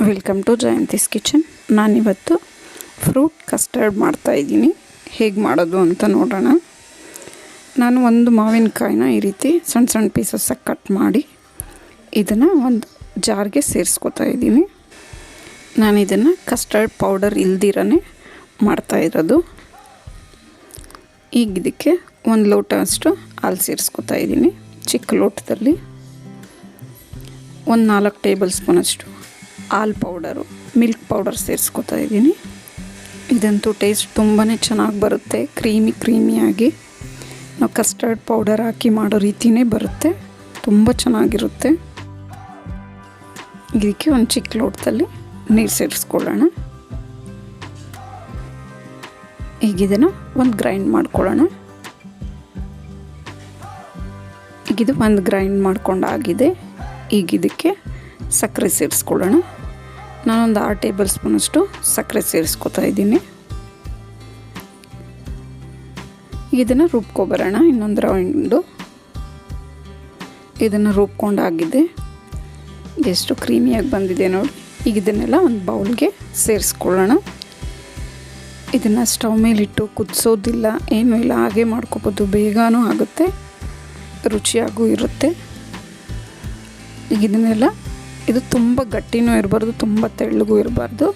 Welcome to Jayanthi's kitchen. ನಾನಿವತ್ತು fruit custard ಮಾಡ್ತಾಯಿದ್ದೀನಿ. ಹೇಗೆ ಮಾಡೋದು ಅಂತ ನೋಡೋಣ. ನಾನು ಒಂದು ಮಾವಿನಕಾಯಿನ ಈ ರೀತಿ ಸಣ್ಣ ಸಣ್ಣ ಪೀಸಸ್ಸಾಗಿ ಕಟ್ ಮಾಡಿ ಇದನ್ನು ಒಂದು ಜಾರ್ಗೆ ಸೇರಿಸ್ಕೊತಾ ಇದ್ದೀನಿ. ನಾನು ಇದನ್ನು ಕಸ್ಟರ್ಡ್ ಪೌಡರ್ ಇಲ್ದಿರನೇ ಮಾಡ್ತಾಯಿರೋದು. ಈಗ ಇದಕ್ಕೆ 1 ಲೋಟ ಅಷ್ಟು ಹಾಲು ಸೇರಿಸ್ಕೊತಾ ಇದ್ದೀನಿ. ಚಿಕ್ಕ ಲೋಟದಲ್ಲಿ 4 ಟೇಬಲ್ ಸ್ಪೂನಷ್ಟು ಹಾಲು ಪೌಡರು, ಮಿಲ್ಕ್ ಪೌಡರ್ ಸೇರಿಸ್ಕೊತಾ ಇದ್ದೀನಿ. ಇದಂತೂ ಟೇಸ್ಟ್ ತುಂಬಾ ಚೆನ್ನಾಗಿ ಬರುತ್ತೆ. ಕ್ರೀಮಿಯಾಗಿ ನಾವು ಕಸ್ಟರ್ಡ್ ಪೌಡರ್ ಹಾಕಿ ಮಾಡೋ ರೀತಿಯೇ ಬರುತ್ತೆ. ತುಂಬ ಚೆನ್ನಾಗಿರುತ್ತೆ. ಇದಕ್ಕೆ ಒಂದು ಚಿಕ್ಕ ಲೋಟದಲ್ಲಿ ನೀರು ಸೇರಿಸ್ಕೊಳ್ಳೋಣ. ಈಗ ಇದನ್ನು ಒಂದು ಗ್ರೈಂಡ್ ಮಾಡ್ಕೊಳ್ಳೋಣ. ಈಗಿದು ಒಂದು ಗ್ರೈಂಡ್ ಮಾಡ್ಕೊಂಡಾಗಿದೆ. ಈಗ ಇದಕ್ಕೆ ಸಕ್ಕರೆ ಸೇರಿಸ್ಕೊಳ್ಳೋಣ. ನಾನೊಂದು 6 ಟೇಬಲ್ ಸ್ಪೂನಷ್ಟು ಸಕ್ಕರೆ ಸೇರಿಸ್ಕೊತಾ ಇದ್ದೀನಿ. ಇದನ್ನು ರುಬ್ಕೊಬರೋಣ. ಇನ್ನೊಂದು ರೌಂಡು ಇದನ್ನು ರುಬ್ಕೊಂಡಾಗಿದೆ. ಎಷ್ಟು ಕ್ರೀಮಿಯಾಗಿ ಬಂದಿದೆ ನೋಡಿ. ಈಗ ಇದನ್ನೆಲ್ಲ ಒಂದು ಬೌಲ್ಗೆ ಸೇರಿಸ್ಕೊಳ್ಳೋಣ. ಇದನ್ನು ಸ್ಟವ್ ಮೇಲಿಟ್ಟು ಕುದಿಸೋದಿಲ್ಲ, ಏನೂ ಇಲ್ಲ, ಹಾಗೆ ಮಾಡ್ಕೊಬೋದು. ಬೇಗನೂ ಆಗುತ್ತೆ, ರುಚಿಯಾಗೂ ಇರುತ್ತೆ. ಈಗ ಇದನ್ನೆಲ್ಲ ಇದು ತುಂಬ ಗಟ್ಟಿನೂ ಇರಬಾರ್ದು, ತುಂಬ ತೆಳ್ಳಗೂ ಇರಬಾರ್ದು,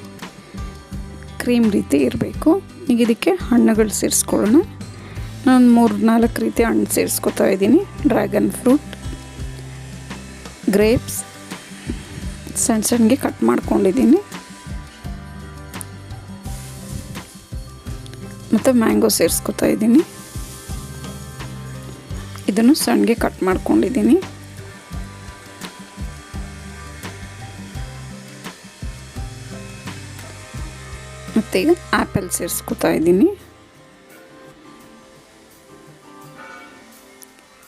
ಕ್ರೀಮ್ ರೀತಿ ಇರಬೇಕು. ಈಗ ಇದಕ್ಕೆ ಹಣ್ಣುಗಳು ಸೇರಿಸ್ಕೊಳ್ಳೋಣ. ನಾನು 3-4 ರೀತಿ ಹಣ್ಣು ಸೇರಿಸ್ಕೊತಾ ಇದ್ದೀನಿ. ಡ್ರ್ಯಾಗನ್ ಫ್ರೂಟ್, ಗ್ರೇಪ್ಸ್ ಸಣ್ಣಗೆ ಕಟ್ ಮಾಡ್ಕೊಂಡಿದ್ದೀನಿ, ಮತ್ತು ಮ್ಯಾಂಗೋ ಸೇರಿಸ್ಕೊತಾ ಇದ್ದೀನಿ. ಇದನ್ನು ಸಣ್ಣಗೆ ಕಟ್ ಮಾಡ್ಕೊಂಡಿದ್ದೀನಿ. ಮತ್ತು ಈಗ ಆ್ಯಪಲ್ ಸೇರಿಸ್ಕೊತಾ ಇದ್ದೀನಿ.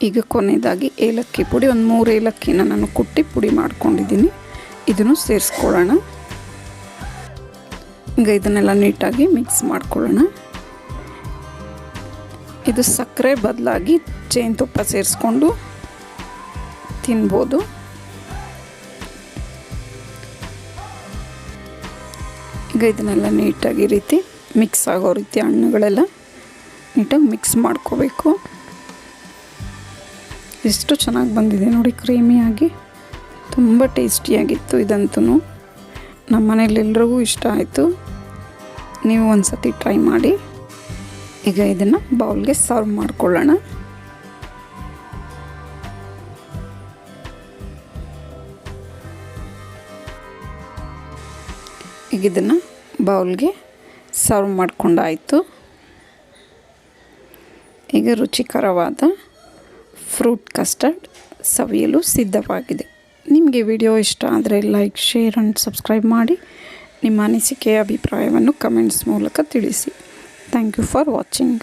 ಈಗ ಕೊನೆಯದಾಗಿ ಏಲಕ್ಕಿ ಪುಡಿ, ಒಂದು 3 ಏಲಕ್ಕಿನ ನಾನು ಕುಟ್ಟಿ ಪುಡಿ ಮಾಡ್ಕೊಂಡಿದ್ದೀನಿ. ಇದನ್ನು ಸೇರಿಸ್ಕೊಳ್ಳೋಣ. ಈಗ ಇದನ್ನೆಲ್ಲ ನೀಟಾಗಿ ಮಿಕ್ಸ್ ಮಾಡ್ಕೊಳ್ಳೋಣ. ಇದು ಸಕ್ಕರೆ ಬದಲಾಗಿ ಜೇನುತುಪ್ಪ ಸೇರಿಸ್ಕೊಂಡು ತಿನ್ಬೋದು. ಈಗ ಇದನ್ನೆಲ್ಲ ನೀಟಾಗಿ ರೀತಿ ಮಿಕ್ಸ್ ಆಗೋ ರೀತಿ ಹಣ್ಣುಗಳೆಲ್ಲ ನೀಟಾಗಿ ಮಿಕ್ಸ್ ಮಾಡ್ಕೋಬೇಕು. ಎಷ್ಟು ಚೆನ್ನಾಗಿ ಬಂದಿದೆ ನೋಡಿ, ಕ್ರೀಮಿಯಾಗಿ, ತುಂಬ ಟೇಸ್ಟಿಯಾಗಿತ್ತು. ಇದಂತೂ ನಮ್ಮ ಮನೇಲಿ ಎಲ್ರಿಗೂ ಇಷ್ಟ ಆಯಿತು. ನೀವು ಒಂದು ಸತಿ ಟ್ರೈ ಮಾಡಿ. ಈಗ ಇದನ್ನು ಬೌಲ್ಗೆ ಸರ್ವ್ ಮಾಡ್ಕೊಳ್ಳೋಣ. ಈಗ ಇದನ್ನು ಬೌಲ್ಗೆ ಸರ್ವ್ ಮಾಡ್ಕೊಂಡಾಯಿತು. ಈಗ ರುಚಿಕರವಾದ ಫ್ರೂಟ್ ಕಸ್ಟರ್ಡ್ ಸವಿಯಲು ಸಿದ್ಧವಾಗಿದೆ. ನಿಮಗೆ ವಿಡಿಯೋ ಇಷ್ಟ ಆದರೆ ಲೈಕ್, ಶೇರ್ ಆ್ಯಂಡ್ ಸಬ್ಸ್ಕ್ರೈಬ್ ಮಾಡಿ. ನಿಮ್ಮ ಅನಿಸಿಕೆಯ ಅಭಿಪ್ರಾಯವನ್ನು ಕಮೆಂಟ್ಸ್ ಮೂಲಕ ತಿಳಿಸಿ. Thank you for watching.